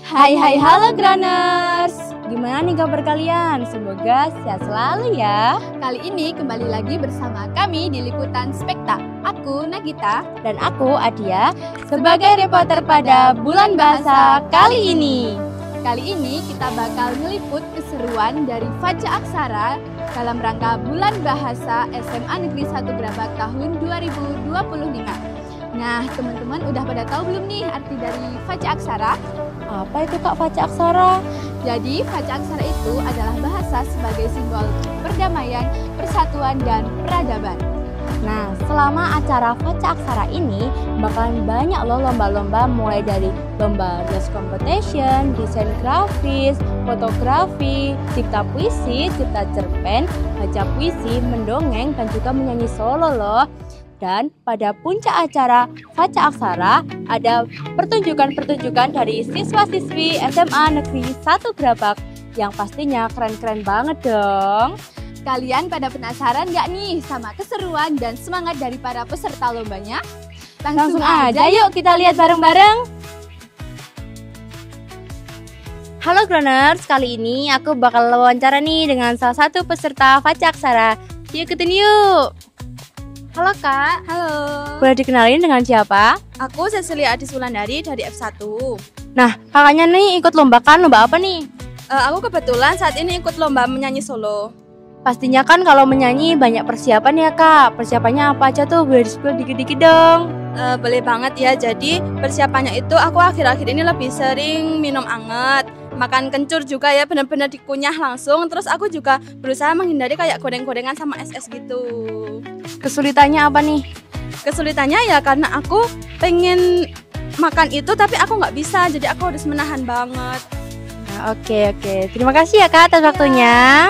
Hai halo Graners. Gimana nih kabar kalian? Semoga sehat selalu ya. Kali ini kembali lagi bersama kami di Liputan Spekta. Aku Nagita dan aku Adia sebagai reporter pada Bulan Bahasa kali ini. Kali ini kita bakal meliput keseruan dari Faja Aksara dalam rangka Bulan Bahasa SMA Negeri 1 Grabak tahun 2025. Nah, teman-teman udah pada tahu belum nih arti dari Faja Aksara? Apa itu Kak Faja Aksara? Jadi, Faja Aksara itu adalah bahasa sebagai simbol perdamaian, persatuan, dan peradaban. Nah, selama acara Faja Aksara ini bakalan banyak loh lomba-lomba, mulai dari lomba dance competition, desain grafis, fotografi, cipta puisi, cipta cerpen, baca puisi, mendongeng, dan juga menyanyi solo loh. Dan pada puncak acara Faja Aksara ada pertunjukan-pertunjukan dari siswa-siswi SMA Negeri 1 Grabak yang pastinya keren-keren banget dong. Kalian pada penasaran gak nih sama keseruan dan semangat dari para peserta lombanya? Langsung aja yuk kita lihat bareng-bareng. Halo Graners, kali ini aku bakal wawancara nih dengan salah satu peserta Faja Aksara. Yuk ikutin yuk. Halo Kak. Halo. Boleh dikenalin dengan siapa? Aku Cecilia Adis Wulandari dari F1. Nah, kakaknya nih ikut lomba apa nih? Aku kebetulan saat ini ikut lomba menyanyi solo. Pastinya kan kalau menyanyi banyak persiapan ya Kak. Persiapannya apa aja tuh? Boleh di-spill dikit-dikit dong. Boleh banget ya. Jadi persiapannya itu aku akhir-akhir ini lebih sering minum anget, makan kencur juga ya, benar-benar dikunyah langsung. Terus aku juga berusaha menghindari kayak goreng-gorengan sama es-es gitu. Kesulitannya apa nih? Kesulitannya ya karena aku pengen makan itu tapi aku nggak bisa, jadi aku harus menahan banget. Nah, oke. Terima kasih ya Kak atas waktunya.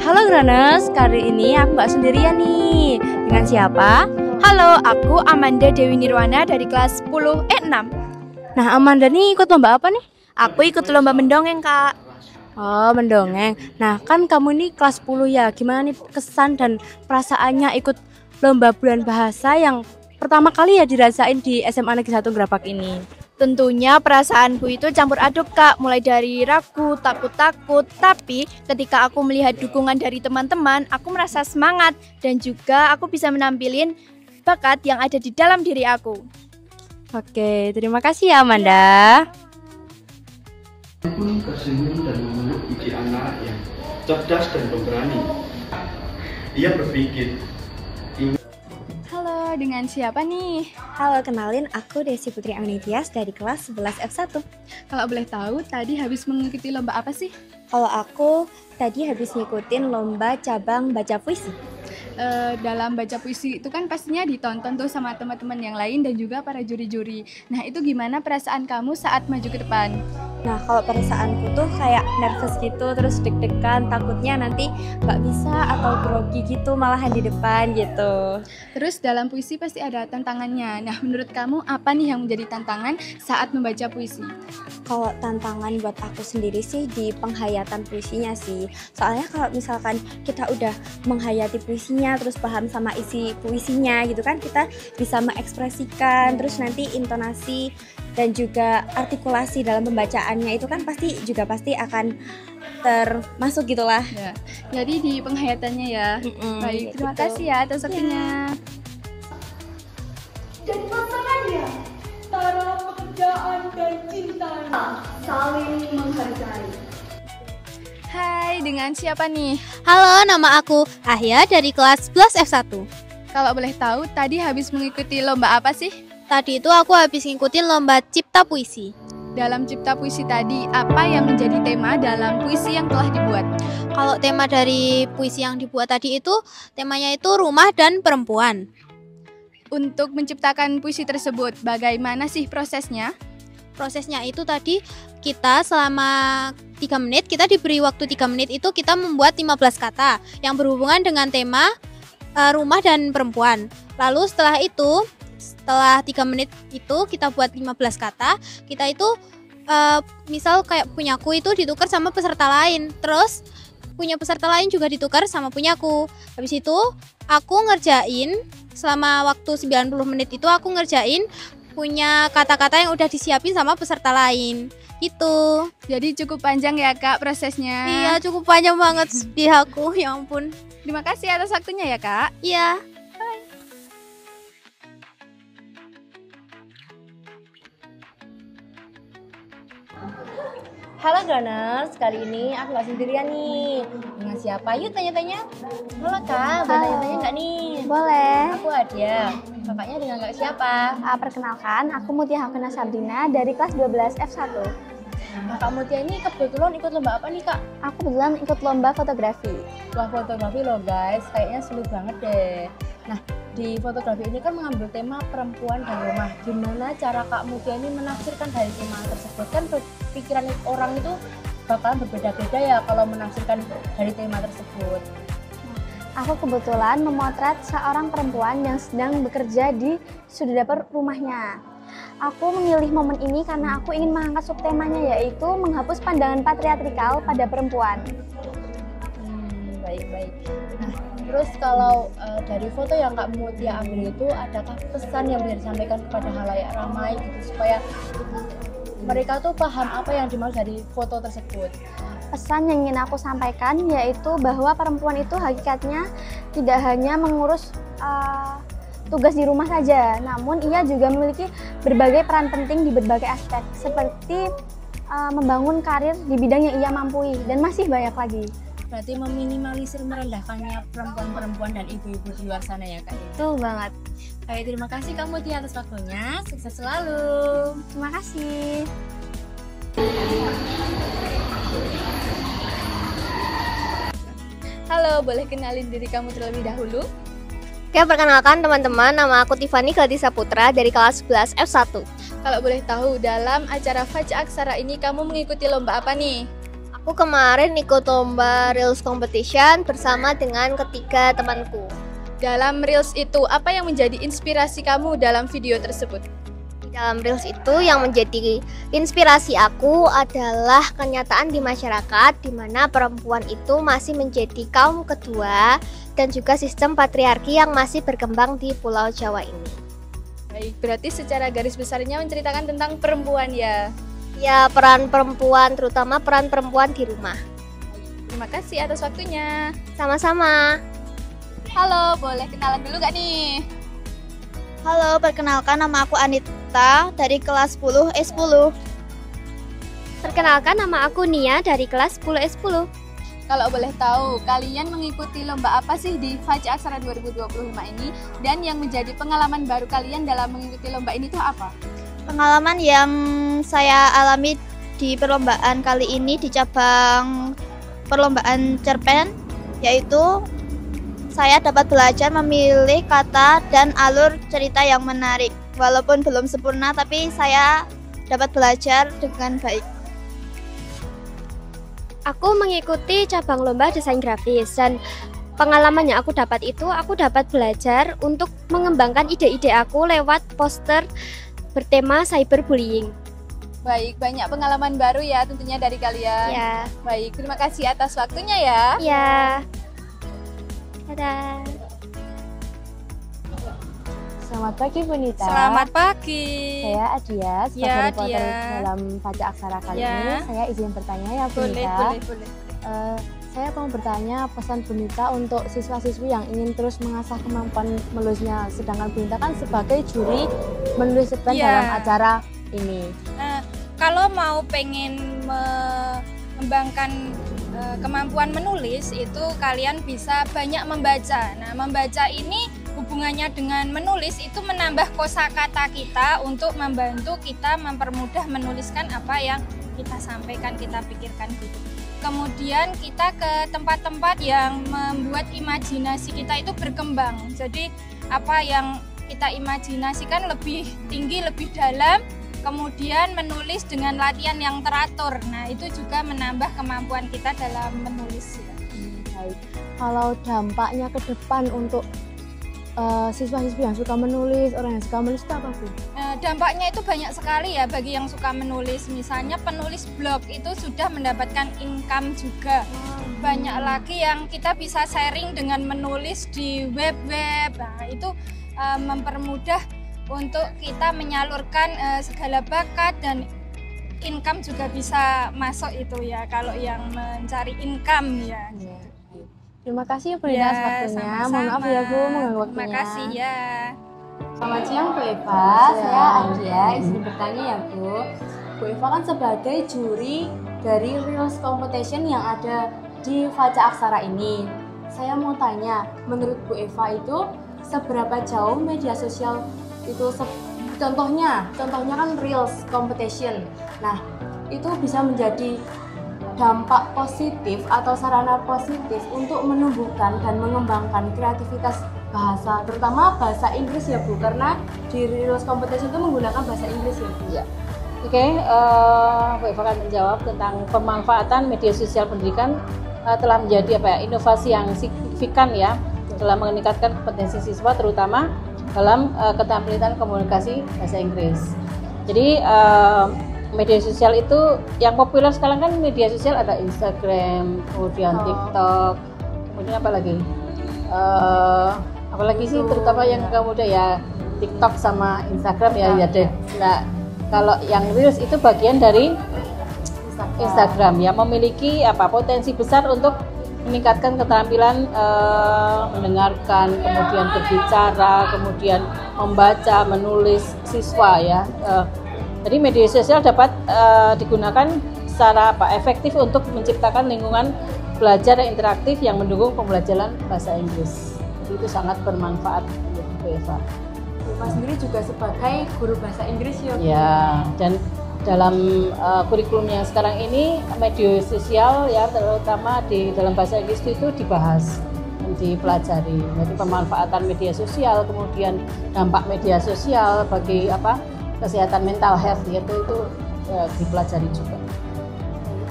Halo Graners, kali ini aku nggak sendirian nih. Dengan siapa? Halo, aku Amanda Dewi Nirwana dari kelas 10 E6. Nah, Amanda nih ikut lomba apa nih? Aku ikut lomba mendongeng, Kak. Oh, mendongeng. Nah, kan kamu ini kelas 10 ya. Gimana nih kesan dan perasaannya ikut lomba bulan bahasa yang pertama kali ya dirasain di SMA Negeri 1 Grabak ini? Tentunya perasaanku itu campur aduk Kak, mulai dari ragu, takut, tapi ketika aku melihat dukungan dari teman-teman, aku merasa semangat dan juga aku bisa menampilkan bakat yang ada di dalam diri aku. Oke, terima kasih ya Amanda. Pun tersenyum dan memeluk biji anak yang cerdas dan pemberani. Ia berpikir, Halo, dengan siapa nih? Halo, kenalin aku Desi Putri Aminitias dari kelas 11 F1. Kalau boleh tahu, tadi habis mengikuti lomba apa sih? Kalau aku tadi habis ngikutin lomba cabang baca puisi. Dalam baca puisi itu kan pastinya ditonton tuh sama teman-teman yang lain dan juga para juri-juri. Nah, itu gimana perasaan kamu saat maju ke depan? Nah, kalau perasaanku tuh kayak nervous gitu, terus deg-degan, takutnya nanti nggak bisa atau grogi gitu malahan di depan gitu. Terus dalam puisi pasti ada tantangannya. Nah, menurut kamu apa nih yang menjadi tantangan saat membaca puisi? Kalau tantangan buat aku sendiri sih di penghayatan puisinya sih. Soalnya kalau misalkan kita udah menghayati puisinya, terus paham sama isi puisinya gitu kan, kita bisa mengekspresikan, terus nanti intonasi dan juga artikulasi dalam pembacaannya itu kan pasti akan termasuk gitulah. Ya. Jadi di penghayatannya ya. Baik, terima kasih ya atas waktunya. Jadi pasangannya, antara pekerjaan dan cintanya saling menghargai. Hai, dengan siapa nih? Halo, nama aku Ahya dari kelas 11 F1. Kalau boleh tahu, tadi habis mengikuti lomba apa sih? Tadi itu aku habis ngikutin lomba cipta puisi. Dalam cipta puisi tadi, apa yang menjadi tema dalam puisi yang telah dibuat? Kalau tema dari puisi yang dibuat tadi itu, temanya itu rumah dan perempuan. Untuk menciptakan puisi tersebut, bagaimana sih prosesnya? Prosesnya itu tadi kita selama 3 menit, kita diberi waktu 3 menit itu kita membuat 15 kata yang berhubungan dengan tema rumah dan perempuan. Lalu setelah 3 menit itu kita buat 15 kata, kita itu misal kayak punyaku itu ditukar sama peserta lain, terus punya peserta lain juga ditukar sama punyaku. Habis itu aku ngerjain selama waktu 90 menit itu aku ngerjain punya kata-kata yang udah disiapin sama peserta lain gitu. Jadi cukup panjang ya Kak prosesnya. Iya, cukup panjang banget di aku, ya ampun. Terima kasih atas waktunya ya Kak. Iya. Halo Gunners, kali ini aku gak sendirian nih. Dengan siapa? Yuk tanya-tanya. Halo Kak, boleh tanya-tanya nggak nih? Boleh. Aku Adia. Kakaknya dengan Kak siapa? Perkenalkan, aku Mutia Hakuna Sabrina dari kelas 12 F1. Kakak Mutia ini kebetulan ikut lomba apa nih Kak? Aku kebetulan ikut lomba fotografi. Wah, fotografi loh guys, kayaknya seru banget deh. Nah, di fotografi ini kan mengambil tema perempuan dan rumah. Gimana cara Kak Mutia ini menafsirkan dari tema tersebut? Kan pikiran orang itu bakalan berbeda-beda ya kalau menafsirkan dari tema tersebut. Aku kebetulan memotret seorang perempuan yang sedang bekerja di sudut dapur rumahnya. Aku memilih momen ini karena aku ingin mengangkat subtemanya, yaitu menghapus pandangan patriarkal pada perempuan. Baik-baik. Nah, terus kalau dari foto yang Kak Mutia ambil itu, adakah pesan yang bisa disampaikan kepada halayak ramai gitu supaya mereka tuh paham apa yang dimaksud dari foto tersebut? Pesan yang ingin aku sampaikan yaitu bahwa perempuan itu hakikatnya tidak hanya mengurus tugas di rumah saja, namun ia juga memiliki berbagai peran penting di berbagai aspek, seperti membangun karir di bidang yang ia mampu, dan masih banyak lagi. Berarti meminimalisir merendahkannya perempuan-perempuan dan ibu-ibu di luar sana ya Kak? Betul banget. Baik, terima kasih Kak Mutia atas waktunya, sukses selalu. Terima kasih. Halo, boleh kenalin diri kamu terlebih dahulu? Oke, perkenalkan teman-teman, nama aku Tiffany Gladisa Putra dari kelas 11 F1. Kalau boleh tahu, dalam acara Faja Aksara ini kamu mengikuti lomba apa nih? Aku kemarin ikut lomba Reels Competition bersama dengan ketiga temanku. Dalam Reels itu, apa yang menjadi inspirasi kamu dalam video tersebut? Di dalam Reels itu yang menjadi inspirasi aku adalah kenyataan di masyarakat di mana perempuan itu masih menjadi kaum kedua dan juga sistem patriarki yang masih berkembang di Pulau Jawa ini. Baik, berarti secara garis besarnya menceritakan tentang perempuan ya? Ya, peran perempuan, terutama peran perempuan di rumah. Terima kasih atas waktunya. Sama-sama. Halo, boleh kenalan dulu gak nih? Halo, perkenalkan nama aku Anita dari kelas 10 S10. Perkenalkan, nama aku Nia dari kelas 10 S10. Kalau boleh tahu, kalian mengikuti lomba apa sih di Faja Aksara 2025 ini? Dan yang menjadi pengalaman baru kalian dalam mengikuti lomba ini tuh apa? Pengalaman yang saya alami di perlombaan kali ini di cabang perlombaan cerpen, yaitu saya dapat belajar memilih kata dan alur cerita yang menarik. Walaupun belum sempurna, tapi saya dapat belajar dengan baik. Aku mengikuti cabang lomba desain grafis, dan pengalaman yang aku dapat itu, aku dapat belajar untuk mengembangkan ide-ide aku lewat poster bertema cyberbullying. Baik, banyak pengalaman baru ya tentunya dari kalian. Ya. Baik, terima kasih atas waktunya ya. Ya. Dadah. Selamat pagi Bu Nita. Selamat pagi. Saya Adia, sebagai Ya, reporter Adia. dalam Faja Aksara kali Ya. ini. Saya izin bertanya ya Bu Boleh, Nita. boleh. Saya mau bertanya pesan Bu Nita untuk siswa-siswi yang ingin terus mengasah kemampuan menulisnya. Sedangkan Bu Nita kan sebagai juri menulis cerpen Iya. dalam acara ini. Kalau mau pengen mengembangkan kemampuan menulis, itu kalian bisa banyak membaca. Nah, membaca ini hubungannya dengan menulis itu menambah kosakata kita untuk membantu kita mempermudah menuliskan apa yang kita sampaikan, kita pikirkan gitu. Kemudian kita ke tempat-tempat yang membuat imajinasi kita itu berkembang. Jadi apa yang kita imajinasikan lebih tinggi, lebih dalam. Kemudian menulis dengan latihan yang teratur. Nah, itu juga menambah kemampuan kita dalam menulis. Baik. Kalau dampaknya ke depan untuk siswa-siswi yang suka menulis, orang yang suka menulis itu apa Bu? dampaknya itu banyak sekali ya bagi yang suka menulis. Misalnya penulis blog itu sudah mendapatkan income juga. Banyak lagi yang kita bisa sharing dengan menulis di web-web. Nah, itu mempermudah untuk kita menyalurkan segala bakat, dan income juga bisa masuk itu ya kalau yang mencari income ya. Terima kasih Bu Ida atas waktunya. Mohon maaf ya Bu mengganggu waktunya. Terima kasih ya. Selamat siang Bu Eva, saya Adia, izin bertanya ya Bu. Bu Eva kan sebagai juri dari Reels Competition yang ada di Faca Aksara ini. Saya mau tanya, menurut Bu Eva itu seberapa jauh media sosial itu, contohnya kan Reels Competition. Nah, itu bisa menjadi dampak positif atau sarana positif untuk menumbuhkan dan mengembangkan kreativitas bahasa, terutama bahasa Inggris ya Bu, karena di Reels Competition itu menggunakan bahasa Inggris ya Bu. Ya. Oke, Bu Eva akan menjawab tentang pemanfaatan media sosial pendidikan telah menjadi inovasi yang signifikan ya dalam meningkatkan kompetensi siswa, terutama dalam keterampilan komunikasi bahasa Inggris. Jadi media sosial itu yang populer sekarang kan media sosial ada Instagram, kemudian TikTok, kemudian apalagi sih terutama yang muda ya TikTok sama Instagram ya deh. Nah, kalau yang Reels itu bagian dari Instagram ya, memiliki potensi besar untuk meningkatkan keterampilan mendengarkan, kemudian berbicara, kemudian membaca, menulis siswa ya. Jadi media sosial dapat digunakan secara efektif untuk menciptakan lingkungan belajar yang interaktif yang mendukung pembelajaran bahasa Inggris. Jadi itu sangat bermanfaat untuk Bu Eva. Bu Eva sendiri juga sebagai guru bahasa Inggris ya Bu? Ya, dan dalam kurikulum yang sekarang ini media sosial ya terutama di dalam bahasa Inggris itu dibahas dan dipelajari. Jadi pemanfaatan media sosial, kemudian dampak media sosial bagi kesehatan mental health itu dipelajari juga.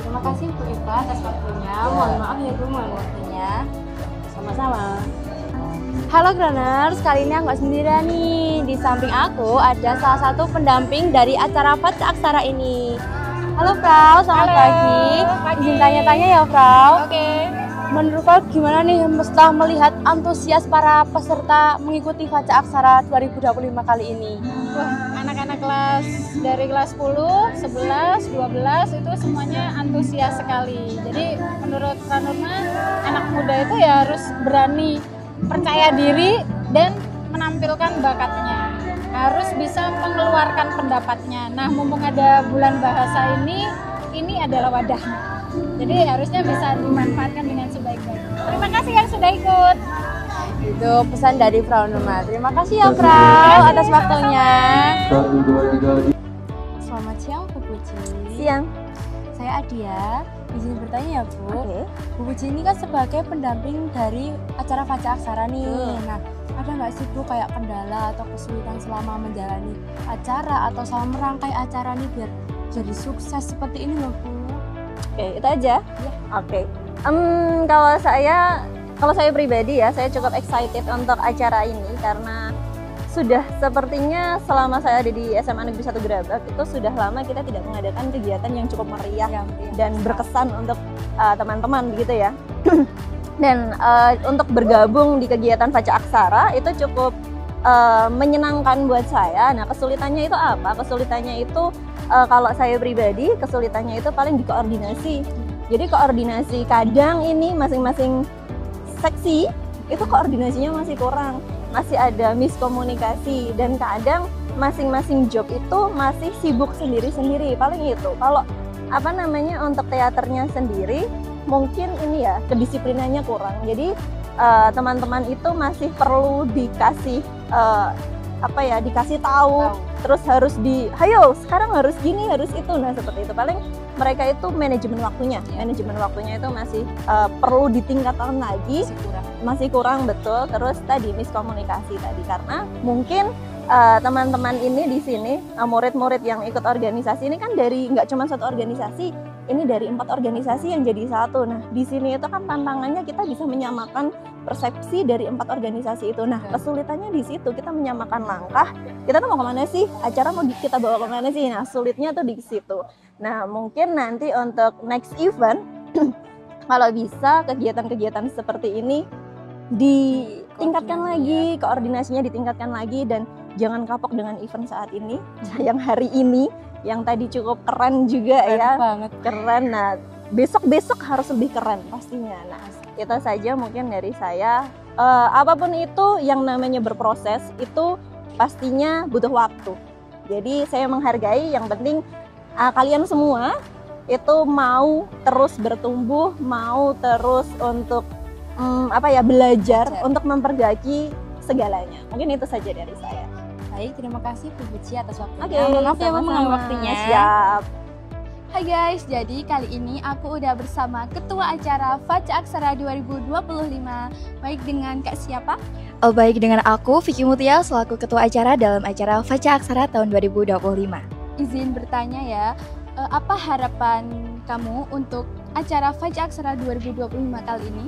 Terima kasih Bu Eva atas waktunya. Mohon maaf ya Bu mengganggu waktunya. Sama-sama. Halo Graners, kali ini aku nggak sendirian nih. Di samping aku ada salah satu pendamping dari acara Faca Aksara ini. Halo Frau, selamat pagi. Izin tanya-tanya ya Frau. Oke. Menurut Frau gimana nih setelah melihat antusias para peserta mengikuti Faca Aksara 2025 kali ini? Wah, anak-anak dari kelas 10, 11, 12 itu semuanya antusias sekali. Jadi menurut Ranurma, anak muda itu ya harus berani, percaya diri dan menampilkan bakatnya. Harus bisa mengeluarkan pendapatnya. Nah, mumpung ada bulan bahasa ini adalah wadahnya. Jadi harusnya bisa dimanfaatkan dengan sebaik-baiknya. Terima kasih yang sudah ikut. Itu pesan dari Frau Numa. Terima kasih ya Frau atas waktunya. Selamat siang Bu Puji. Siang. Saya Adia. Izin bertanya ya Bu. Bu Puji ini kan sebagai pendamping dari acara Faca Aksara nih. Nah, ada nggak sih Bu kayak kendala atau kesulitan selama menjalani acara atau selama merangkai acara nih biar jadi sukses seperti ini loh Bu? Oke, itu aja. Oke. Kalau saya pribadi ya, saya cukup excited untuk acara ini karena sudah sepertinya selama saya ada di SMA Negeri 1 Gerabak itu sudah lama kita tidak mengadakan kegiatan yang cukup meriah dan berkesan untuk teman-teman gitu ya. Dan untuk bergabung di kegiatan Faca Aksara itu cukup menyenangkan buat saya. Nah, kesulitannya itu apa? Kesulitannya itu kalau saya pribadi kesulitannya itu paling di koordinasi. Jadi koordinasi kadang ini masing-masing seksi itu koordinasinya masih kurang, masih ada miskomunikasi dan kadang masing-masing job itu masih sibuk sendiri-sendiri. Paling itu. Kalau untuk teaternya sendiri mungkin ini ya kedisiplinannya kurang. Jadi teman-teman itu masih perlu dikasih dikasih tahu, terus harus hayo sekarang harus gini, harus itu. Nah, seperti itu. Paling mereka itu manajemen waktunya itu masih perlu ditingkatkan lagi, masih kurang betul. Terus tadi miskomunikasi tadi karena mungkin teman-teman ini di sini murid-murid yang ikut organisasi ini kan dari nggak cuma satu organisasi ini dari 4 organisasi yang jadi satu. Nah, di sini itu kan tantangannya kita bisa menyamakan persepsi dari 4 organisasi itu. Nah, kesulitannya di situ, kita menyamakan langkah. Kita tuh mau kemana sih? Acara mau kita bawa kemana sih? Nah, sulitnya tuh di situ. Nah, mungkin nanti untuk next event, kalau bisa kegiatan-kegiatan seperti ini ditingkatkan lagi, koordinasinya ditingkatkan lagi, dan jangan kapok dengan event saat ini, yang hari ini, yang tadi cukup keren juga keren. Nah, besok harus lebih keren pastinya. Nah, itu saja mungkin dari saya. Apapun itu yang namanya berproses itu pastinya butuh waktu. Jadi saya menghargai, yang penting kalian semua itu mau terus bertumbuh, mau terus untuk belajar untuk memperbaiki segalanya. Mungkin itu saja dari saya. Baik, terima kasih Bu Buci atas waktunya. Oke, Maaf ya mengambil waktunya. Siap. Hai guys, jadi kali ini aku udah bersama Ketua Acara Faca Aksara 2025. Baik, dengan Kak siapa? Baik, dengan aku Vicky Mutia selaku Ketua Acara dalam acara Faca Aksara tahun 2025. Izin bertanya ya, apa harapan kamu untuk acara Faca Aksara 2025 kali ini?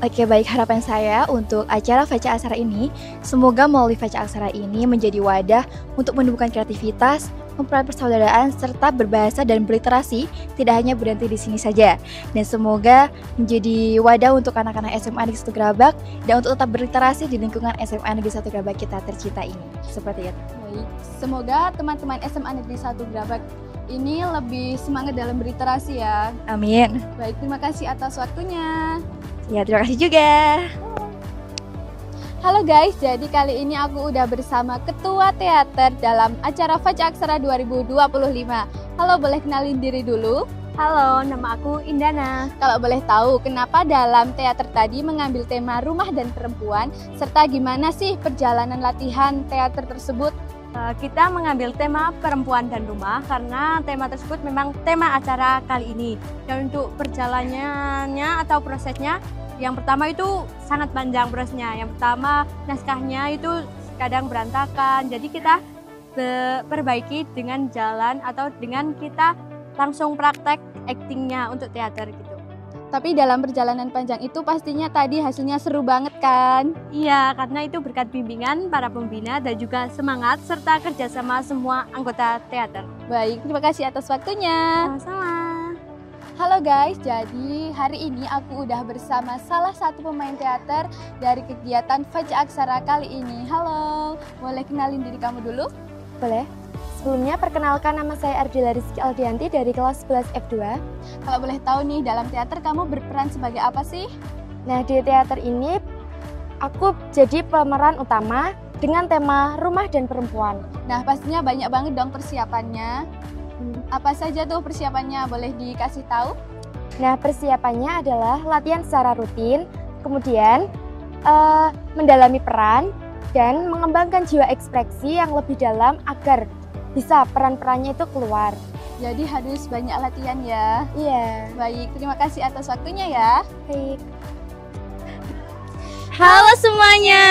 Oke, baik, harapan saya untuk acara Faca Aksara ini, semoga melalui Faca Aksara ini menjadi wadah untuk menumbuhkan kreativitas, mempererat persaudaraan, serta berbahasa dan berliterasi, tidak hanya berhenti di sini saja. Dan semoga menjadi wadah untuk anak-anak SMA Negeri 1 Gerabak dan untuk tetap berliterasi di lingkungan SMA Negeri 1 Gerabak kita tercinta ini. Seperti itu. Baik, semoga teman-teman SMA Negeri 1 Gerabak ini lebih semangat dalam berliterasi ya. Amin. Baik, terima kasih atas waktunya. Ya, terima kasih juga. Halo guys, jadi kali ini aku udah bersama Ketua Teater dalam acara Faca Aksara 2025. Halo, boleh kenalin diri dulu? Halo, nama aku Indana. Kalau boleh tahu, kenapa dalam teater tadi mengambil tema rumah dan perempuan, serta gimana sih perjalanan latihan teater tersebut? Kita mengambil tema perempuan dan rumah karena tema tersebut memang tema acara kali ini. Dan untuk perjalanannya atau prosesnya, yang pertama itu sangat panjang prosesnya. Yang pertama naskahnya itu kadang berantakan, jadi kita perbaiki dengan jalan atau dengan kita langsung praktek aktingnya untuk teater gitu. Tapi dalam perjalanan panjang itu pastinya tadi hasilnya seru banget kan? Iya, karena itu berkat bimbingan para pembina dan juga semangat serta kerjasama semua anggota teater. Baik, terima kasih atas waktunya. Sama-sama. Halo guys, jadi hari ini aku udah bersama salah satu pemain teater dari kegiatan Faca Aksara kali ini. Halo, boleh kenalin diri kamu dulu? Boleh. Sebelumnya perkenalkan, nama saya Ardila Rizky Aldianti dari kelas 11 F2. Kalau boleh tahu nih, dalam teater kamu berperan sebagai apa sih? Nah, di teater ini aku jadi pemeran utama dengan tema rumah dan perempuan. Nah, pastinya banyak banget dong persiapannya. Apa saja tuh persiapannya, boleh dikasih tahu? Nah, persiapannya adalah latihan secara rutin, kemudian mendalami peran, dan mengembangkan jiwa ekspresi yang lebih dalam agar bisa peran-perannya itu keluar. Jadi harus banyak latihan ya? Iya. Baik, terima kasih atas waktunya ya. Baik. Halo semuanya.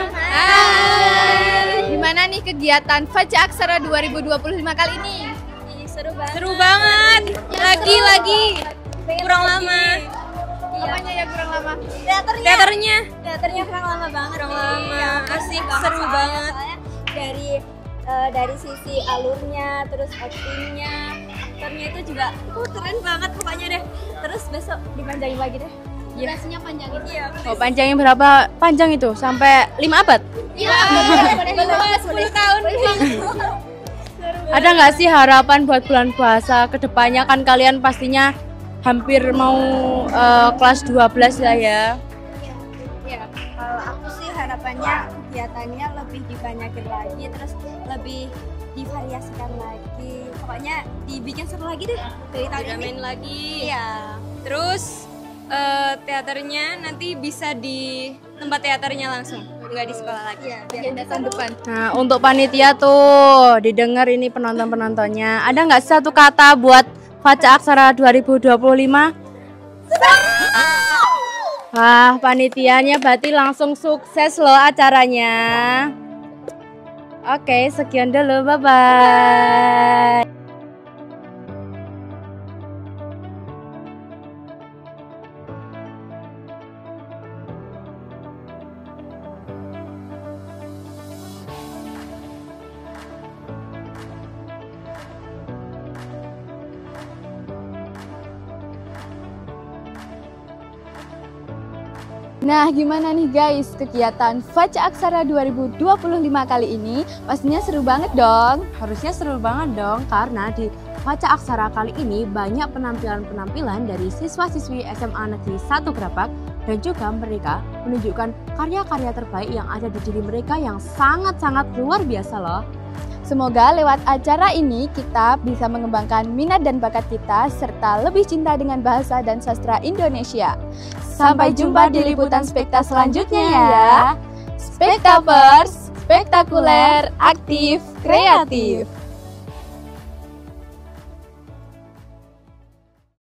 Hai. Gimana nih kegiatan Faca Aksara 2025 kali ini? Seru banget. Seru banget. Lagi. Kurang lama. Apanya yang kurang lama? Teaternya kurang lama banget. Kurang lama. Asik, seru banget. Dari sisi alurnya, terus actingnya, aktornya itu juga keren banget pokoknya deh. Terus besok dipanjangin lagi deh. Durasinya panjangin. Iya. Oh, panjangin berapa panjang itu? Sampai 5 abad? Iya, 10 tahun. Ada nggak sih harapan buat bulan puasa ke depannya? Kan kalian pastinya hampir mau kelas 12 lah ya. Ya, kalau aku sih harapannya kegiatannya lebih dibanyakin lagi, terus lebih divariasikan lagi. Pokoknya dibikin seru lagi deh dari tahun ini. Lagi. Iya. Terus teaternya nanti bisa di tempat teaternya langsung, nggak di sekolah lagi. Iya, biar tahun depan. Nah, untuk panitia tuh didengar ini penonton-penontonnya. Ada nggak satu kata buat Faca Aksara 2025? Wah, panitianya berarti langsung sukses loh acaranya. Oke, sekian dulu, bye-bye. Nah, gimana nih guys kegiatan Faca Aksara 2025 kali ini? Pastinya seru banget dong. Harusnya seru banget dong, karena di Faca Aksara kali ini banyak penampilan-penampilan dari siswa-siswi SMA Negeri 1 Grabak, dan juga mereka menunjukkan karya-karya terbaik yang ada di diri mereka yang sangat-sangat luar biasa loh. Semoga lewat acara ini kita bisa mengembangkan minat dan bakat kita serta lebih cinta dengan bahasa dan sastra Indonesia. Sampai jumpa di liputan spekta selanjutnya ya. Spektapers, spektakuler, aktif, kreatif.